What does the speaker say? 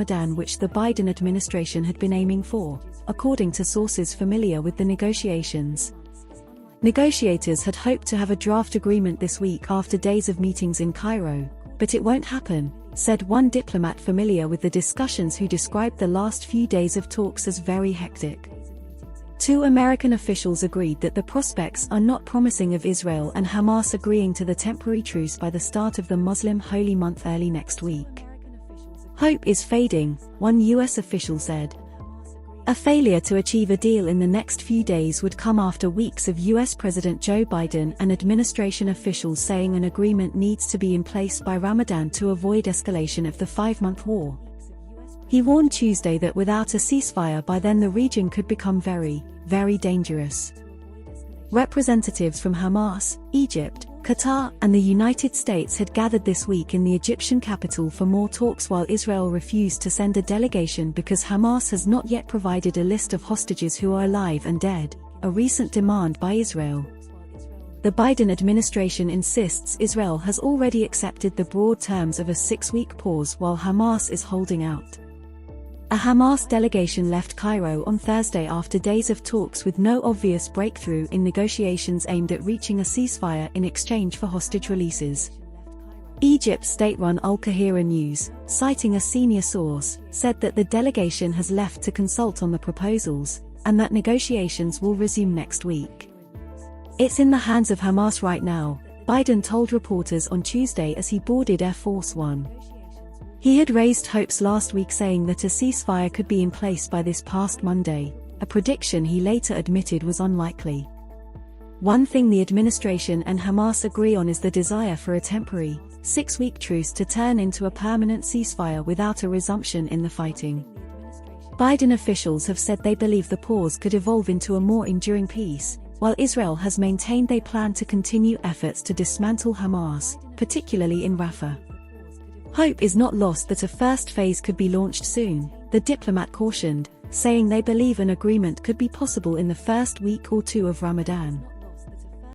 Ramadan which the Biden administration had been aiming for, according to sources familiar with the negotiations. Negotiators had hoped to have a draft agreement this week after days of meetings in Cairo, but it won't happen, said one diplomat familiar with the discussions who described the last few days of talks as very hectic. Two American officials agreed that the prospects are not promising of Israel and Hamas agreeing to the temporary truce by the start of the Muslim holy month early next week. Hope is fading, one U.S. official said. A failure to achieve a deal in the next few days would come after weeks of U.S. President Joe Biden and administration officials saying an agreement needs to be in place by Ramadan to avoid escalation of the 5-month war. He warned Tuesday that without a ceasefire by then the region could become very, very dangerous. Representatives from Hamas, Egypt, Qatar, and the United States had gathered this week in the Egyptian capital for more talks while Israel refused to send a delegation because Hamas has not yet provided a list of hostages who are alive and dead, a recent demand by Israel. The Biden administration insists Israel has already accepted the broad terms of a 6-week pause while Hamas is holding out. A Hamas delegation left Cairo on Thursday after days of talks with no obvious breakthrough in negotiations aimed at reaching a ceasefire in exchange for hostage releases. Egypt's state-run Al Qahira News, citing a senior source, said that the delegation has left to consult on the proposals, and that negotiations will resume next week. "It's in the hands of Hamas right now," Biden told reporters on Tuesday as he boarded Air Force One. He had raised hopes last week saying that a ceasefire could be in place by this past Monday, a prediction he later admitted was unlikely. One thing the administration and Hamas agree on is the desire for a temporary, 6-week truce to turn into a permanent ceasefire without a resumption in the fighting. Biden officials have said they believe the pause could evolve into a more enduring peace, while Israel has maintained they plan to continue efforts to dismantle Hamas, particularly in Rafah. Hope is not lost that a first phase could be launched soon, the diplomat cautioned, saying they believe an agreement could be possible in the first week or two of Ramadan.